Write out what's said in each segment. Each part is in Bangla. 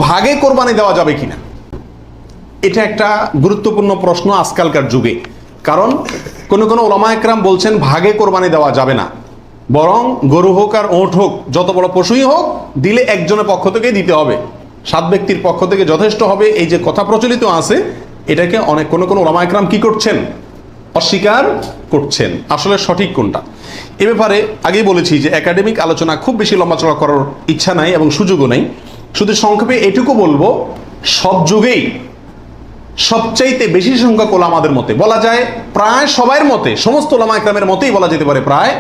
ভাগে কোরবানি দেওয়া যাবে কিনা, এটা একটা গুরুত্বপূর্ণ প্রশ্ন আজকালকার যুগে। কারণ কোন কোন ওলামা একরাম বলছেন ভাগে কোরবানি দেওয়া যাবে না, বরং গরু হোক আর ওঁট হোক, যত বড় পশুই হোক, দিলে একজনের পক্ষ থেকে দিতে হবে, 7 ব্যক্তির পক্ষ থেকে যথেষ্ট হবে। এই যে কথা প্রচলিত আছে, এটাকে অনেক কোন কোন ওলামা একরাম কি করছেন, অস্বীকার করছেন। আসলে সঠিক কোনটা, এ ব্যাপারে আগেই বলেছি যে একাডেমিক আলোচনা খুব বেশি লম্বাচড়া করার ইচ্ছা নাই এবং সুযোগও নাই। শুধু সংক্ষেপে এটুকু বলবো, সব যুগেই সবচাইতে বেশি সংখ্যক ওলামাদের মতে, বলা যায় প্রায় সবার মতে, সমস্ত ওলামা একরামের মতেই বলা যেতে পারে প্রায়,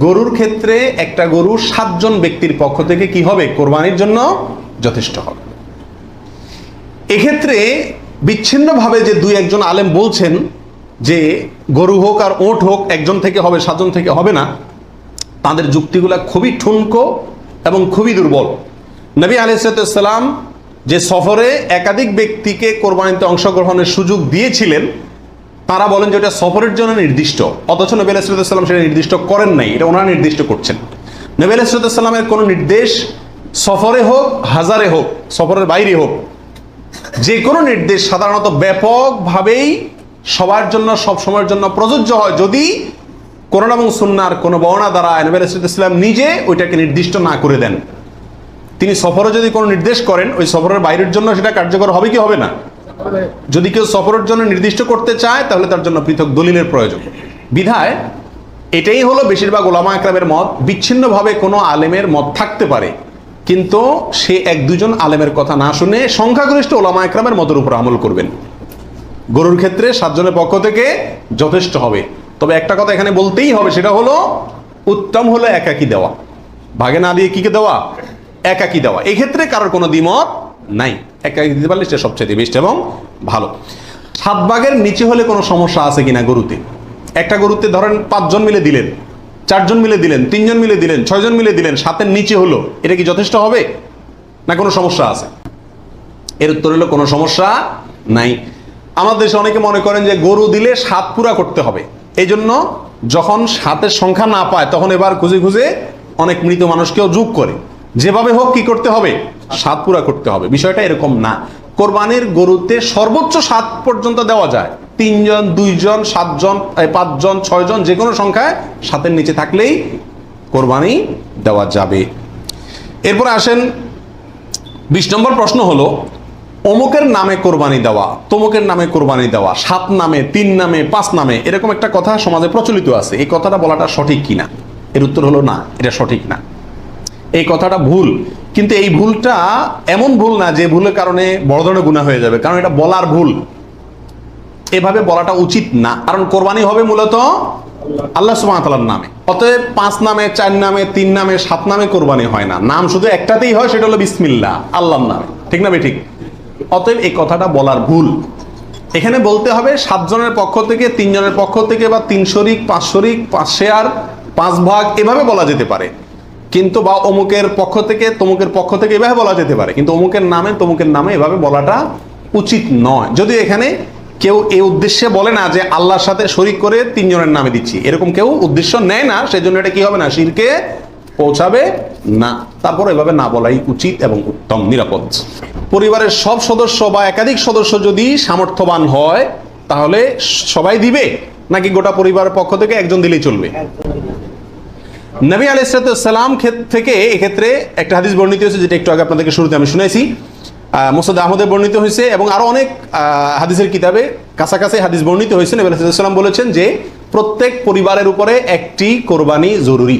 গরুর ক্ষেত্রে একটা গরু 7 জন ব্যক্তির পক্ষ থেকে কি হবে, কোরবানির জন্য যথেষ্ট হবে। এক্ষেত্রে বিচ্ছিন্নভাবে যে 2-1 আলেম বলছেন যে গরু হোক আর ওঁট হোক একজন থেকে হবে, 7 জন থেকে হবে না, তাদের যুক্তিগুলা খুবই ঠুনকো এবং খুবই দুর্বল। নবী আলাইহিস সালাম যে সফরে একাধিক ব্যক্তিকে কোরবানিতে অংশগ্রহণের সুযোগ দিয়েছিলেন, তারা বলেন যে এটা সফরের জন্য নির্দিষ্ট, অথচ নবী আলাইহিস সালাম সেটা নির্দিষ্ট করেন নাই, এটা ওনারা নির্দিষ্ট করছেন। নবী আলাইহিস সালামের কোনো নির্দেশ সফরে হোক, হাজারে হোক, সফরের বাইরে হোক, যে কোনো নির্দেশ সাধারণত ব্যাপকভাবেই সবার জন্য সব সময়ের জন্য প্রযোজ্য হয়, যদি কোরআন এবং সুন্নাহর কোনো বর্ণনা দ্বারা নবী আলাইহিস সালাম নিজে ওইটাকে নির্দিষ্ট না করে দেন। তিনি সফরে যদি কোনো নির্দেশ করেন, ওই সফরের বাইরের জন্য সেটা কার্যকর হবে কি হবে না? যদি কেউ সফরের জন্য নির্দিষ্ট করতে চায়, তাহলে তার জন্য পৃথক দলিলের প্রয়োজন। বিধায় এটাই হলো বেশিরভাগ ওলামা একরামের মত। বিচ্ছিন্নভাবে কোনো আলেমের মত থাকতে পারে, কিন্তু সে 1-2 জন আলেমের কথা না শুনে সংখ্যাগরিষ্ঠ ওলামা একরামের মতের উপর আমল করবেন। গরুর ক্ষেত্রে 7 জনের পক্ষ থেকে যথেষ্ট হবে। তবে একটা কথা এখানে বলতেই হবে, সেটা হলো উত্তম হলো একাকি দেওয়া, ভাগে না দিয়ে কি দেওয়া, একাকি দেওয়া। এক্ষেত্রে কারোর কোনো দ্বিমত নাই, একাকি দিতে পারলে সেটা সবচেয়ে বেস্ট এবং ভালো। 7 ভাগের নিচে হলে কোনো সমস্যা আছে কিনা গরুতে? একটা গরুতে ধরেন 5 জন মিলে দিলেন, 4 জন মিলে দিলেন, 3 জন মিলে দিলেন, 6 জন মিলে দিলেন, 7-এর নিচে হলো, এটা কি যথেষ্ট হবে না কোনো সমস্যা আছে? এর উত্তর হলো কোনো সমস্যা নাই। আমাদের দেশে অনেকে মনে করেন যে গরু দিলে 7 পুরা করতে হবে, এই জন্য যখন 7-এর সংখ্যা না পায় তখন এবার খুঁজে খুঁজে অনেক মৃত মানুষকেও যোগ করে, যেভাবে হোক কি করতে হবে, 7 পুরা করতে হবে। বিষয়টা এরকম না। কোরবানির গরুতে সর্বোচ্চ 7 পর্যন্ত দেওয়া যায়, 3 জন, 2 জন, 7 জন, 5 জন, 6 জন, যে কোনো সংখ্যায় 7-এর নিচে থাকলেই কোরবানি দেওয়া যাবে। এরপরে আসেন 20 নম্বর প্রশ্ন হলো, অমুকের নামে কোরবানি দেওয়া, তমুকের নামে কোরবানি দেওয়া, 7 নামে, 3 নামে, 5 নামে, এরকম একটা কথা সমাজে প্রচলিত আছে। এই কথাটা বলাটা সঠিক কিনা? এর উত্তর হলো না, এটা সঠিক না, এই কথাটা ভুল। কিন্তু এই ভুলটা এমন ভুল না যে ভুলের কারণে বড় ধরনের গুনাহ হয়ে যাবে, কারণ এটা বলার ভুল, এভাবে বলাটা উচিত না। কারণ কোরবানি হবে মূলত আল্লাহ সুবহানাহু ওয়া তাআলার নামে, অতএব 5 নামে, 4 নামে, 3 নামে, 7 নামে কোরবানি হয় না। নাম শুধু একটাতেই হয়, সেটা হলো বিসমিল্লাহ, আল্লাহর নামে, ঠিক না ঠিক? অতএব এই কথাটা বলার ভুল। এখানে বলতে হবে 7 জনের পক্ষ থেকে, 3 জনের পক্ষ থেকে, বা 3 শরিক, 5 শরিক, 5 শেয়ার, 5 ভাগ, এভাবে বলা যেতে পারে। কিন্তু বা অমুকের পক্ষ থেকে, তমুকের পক্ষ থেকে, এভাবে বলা যেতে পারে, কিন্তু অমুকের নামে, তমুকের নামে এভাবে বলাটা উচিত নয়। যদি এখানে কেউ এই উদ্দেশ্যে বলে না যে আল্লাহর সাথে শরিক করে 3 জনের নামে দিচ্ছি, এরকম কেউ উদ্দেশ্য নেয় না, সেজন্য এটা কি হবে না, শিরকে পৌঁছাবে না। তারপর এভাবে না বলাই উচিত এবং উত্তম, নিরাপদ। পরিবারের সব সদস্য বা একাধিক সদস্য যদি সামর্থ্যবান হয়, তাহলে সবাই দিবে, নাকি গোটা পরিবারের পক্ষ থেকে একজন দিলেই চলবে? নবী আলাইহিস সালাম থেকে এক্ষেত্রে একটা হাদিস বর্ণিত হয়েছে, যেটা একটু আগে আপনাদেরকে শুরুতে আমি শুনেছি, মুসনাদ আহমদে বর্ণিত হয়েছে, এবং আরো অনেক হাদিসের কিতাবে কাছাকাছি হাদিস বর্ণিত হয়েছে। নবী আলাইহিস সালাম বলেছেন যে প্রত্যেক পরিবারের উপরে একটি কোরবানি জরুরি,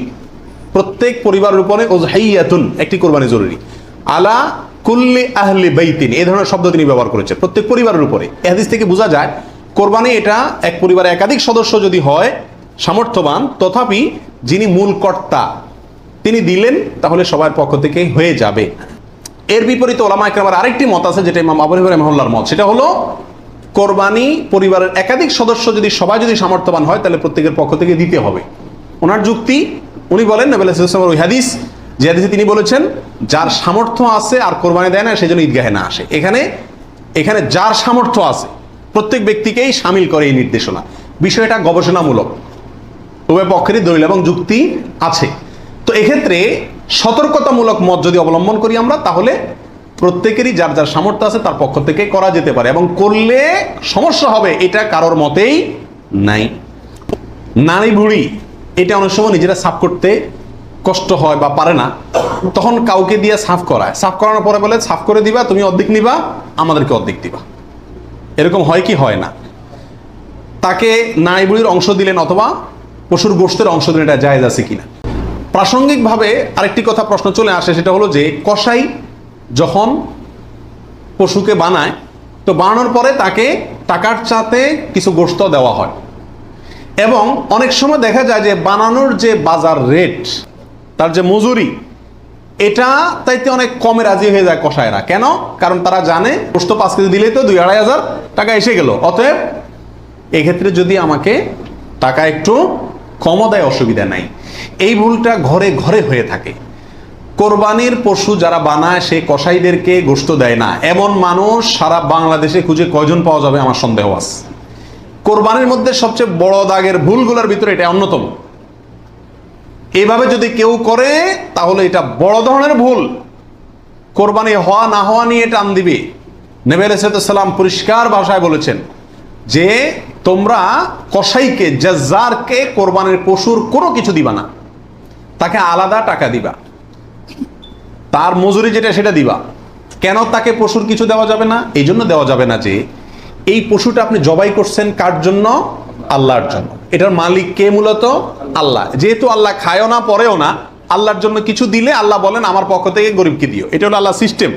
প্রত্যেক পরিবারের উপরে উযহিয়াতুন, একটি কোরবানি জরুরি, আলা কুল্লি আহলি বাইতিন, এই ধরনের শব্দ তিনি ব্যবহার করেছেন, প্রত্যেক পরিবারের উপরে। এই হাদিস থেকে বোঝা যায় কোরবানি এটা এক পরিবারে একাধিক সদস্য যদি হয় সামর্থ্যবান, তথাপি যিনি মূল কর্তা তিনি দিলেন, তাহলে সবার পক্ষ থেকে হয়ে যাবে। এর বিপরীতে ওলামা ইকরামের আরেকটি মত আছে, যেটা ইমাম আবু হানিফা রাহিমাহুল্লাহর মত, সেটা হলো কোরবানি পরিবারের একাধিক সদস্য যদি সবাই যদি সামর্থ্যবান হয়, তাহলে প্রত্যেকের পক্ষ থেকে দিতে হবে। ওনার যুক্তি, উনি বলেন নবী আলাইহিস সালামের ওই হাদিস, যে হাদিসে তিনি বলেছেন যার সামর্থ্য আছে আর কোরবানি দেয় না, সেজন্য ঈদগাহে না আসে। এখানে যার সামর্থ্য আছে প্রত্যেক ব্যক্তিকেই শামিল করে এই নির্দেশনা। বিষয়টা গবেষণামূলক, উভয় পক্ষেরই দলিল এবং যুক্তি আছে। তো এক্ষেত্রে সতর্কতামূলক মত যদি অবলম্বন করি আমরা, তাহলে প্রত্যেকেরই যার যার সামর্থ্য আছে তার পক্ষ থেকে করা যেতে পারে, এবং করলে সমস্যা হবে এটা কারোর মতেই নাই। নারী বুড়ি এটা অনেক সময় নিজেরা সাফ করতে কষ্ট হয় বা পারে না, তখন কাউকে দিয়ে সাফ করায়, সাফ করানোর পরে বলে সাফ করে দিবা, তুমি অর্ধেক নিবা, আমাদেরকে অর্ধেক দিবা। এরকম হয় কি হয় না? তাকে নারী বুড়ির অংশ দিলেন অথবা পশুর গোশতের অংশ দিলেন, এটা জায়েজ আছে কিনা। প্রাসঙ্গিকভাবে আরেকটি কথা প্রশ্ন চলে আসে, সেটা হলো যে কসাই যখন পশুকে বানায়, তো বানানোর পরে তাকে টাকার সাথে কিছু গোশত দেওয়া হয়, এবং অনেক সময় দেখা যায় যে বানানোর যে বাজার রেট, তার যে মজুরি, এটা তাইতে অনেক কমে রাজি হয়ে যায় কসাইরা। কেন? কারণ তারা জানে গোশত 5 কেজি দিলেই তো 2-2.5 টাকা এসে গেল, অতএব এক্ষেত্রে যদি আমাকে টাকা একটু কমও দেয় অসুবিধা নাই। এই ভুলটা ঘরে ঘরে হয়ে থাকে। কোরবানির পশু যারা বানায় সে কসাইদেরকে গোশত দেয় না, এমন মানুষ সারা বাংলাদেশে খুঁজে কয়জন পাওয়া যাবে আমার সন্দেহ আছে। কোরবানির মধ্যে সবচেয়ে বড় দাগের ভুলগুলোর ভিতরে এটা অন্যতম। এইভাবে যদি কেউ করে তাহলে এটা বড় ধরনের ভুল। কোরবানি হওয়া না হওয়া নিয়ে টান দিবে। নবী আলাইহিস সালাম পরিষ্কার ভাষায় বলেছেন যে তোমরা কসাইকে, জাজ্জারকে কোরবানির পশুর কোনো কিছু দিবা না, তাকে আলাদা টাকা দিবা, তার মজুরি যেটা সেটা দিবা। কেন তাকে পশুর কিছু দেওয়া যাবে না? এই জন্য দেওয়া যাবে না যে এই পশুটা আপনি জবাই করছেন কার জন্য? আল্লাহর জন্য। এটার মালিক কে? মূলত আল্লাহ। যেহেতু আল্লাহ খায়ও না পরেও না, আল্লাহর জন্য কিছু দিলে আল্লাহ বলেন আমার পক্ষ থেকে গরিবকে দিও, এটা হলো আল্লাহ সিস্টেম।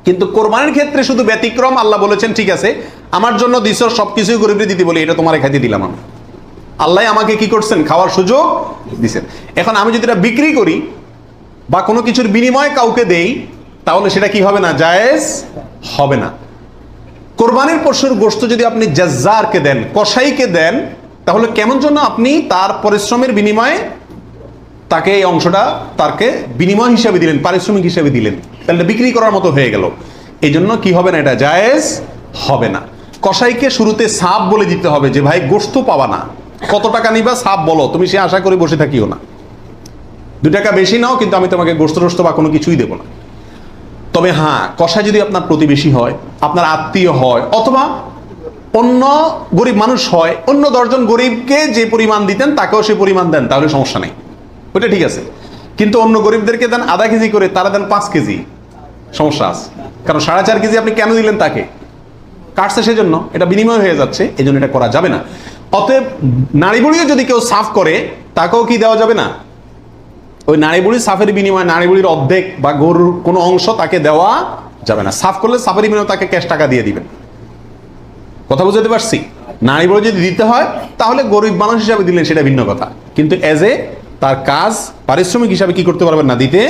কিন্তু কোরবানির ক্ষেত্রে শুধু ব্যতিক্রম, আল্লাহ বলেছেন ঠিক আছে আমার জন্য দিছ, সবকিছুই গরিবকে দিতে বলি, এটা তোমার খাইতে দিলাম আমি। আল্লাহ আমাকে কি করছেন? খাওয়ার সুযোগ দিচ্ছেন। এখন আমি যদি এটা বিক্রি করি বা কোনো কিছুর বিনিময়ে কাউকে দেই, তাহলে সেটা কি হবে না? জায়েজ হবে না। কোরবানির পশুর গোশত যদি আপনি জাজ্জারকে দেন, কসাইকে দেন, তাহলে কেমন জন্য আপনি তার পরিশ্রমের বিনিময়ে তাকে এই অংশটা তাকে বিনিময় হিসাবে দিলেন, পারিশ্রমিক হিসাবে দিলেন, তাহলে বিক্রি করার মতো হয়ে গেল। এই জন্য কি হবে না? এটা জায়েজ হবে না। কসাইকে শুরুতে সাপ বলে দিতে হবে যে ভাই গোশত পাবা না, কত টাকা নিবা সাপ বলো, তুমি সে আশা করে বসে থাকিও না, 2 টাকা বেশি নাও, কিন্তু আমি তোমাকে গোশত বা কোনো কিছুই দেবো না। তবে হ্যাঁ, কসাই যদি আপনার প্রতিবেশী হয়, আপনার আত্মীয় হয়, অথবা অন্য গরিব মানুষ হয়, অন্য 10 জন গরিবকে যে পরিমাণ দিতেন তাকেও সে পরিমাণ দেন, তাহলে সমস্যা নেই, ওইটা ঠিক আছে। কিন্তু অন্য গরিবদেরকে দেন আধা কেজি করে, তারা দেন 5 কেজি, সমস্যা আছে। কারণ 4.5 কেজি আপনি কেন দিলেন? তাকে কাটছে সেজন্য, এটা বিনিময় হয়ে যাচ্ছে, এই জন্য এটা করা যাবে না। অতএব নারী বুড়িও যদি কেউ সাফ করে, তাকেও কি দেওয়া যাবে না? ওই নারী বুড়ির সাফের বিনিময়ে নারী বুড়ির অর্ধেক বা গরুর কোনো অংশ তাকে দেওয়া যাবে না। সাফ করলে সাফের বিনিময়ে তাকে ক্যাশ টাকা দিয়ে দিবেন। কথা বুঝতে পারছি? নারী বুড়ি যদি দিতে হয় তাহলে গরিব মানুষ হিসাবে দিলেন, সেটা ভিন্ন কথা, কিন্তু এজ এ তার কাজ পারিশ্রমিক হিসাবে কি করতে পারবেন না? দিতে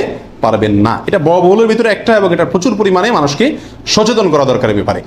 পারবেন না। এটা বড় ভুলের ভিতরে একটা, এবং এটা প্রচুর পরিমাণে মানুষকে সচেতন করা দরকার ব্যাপারে।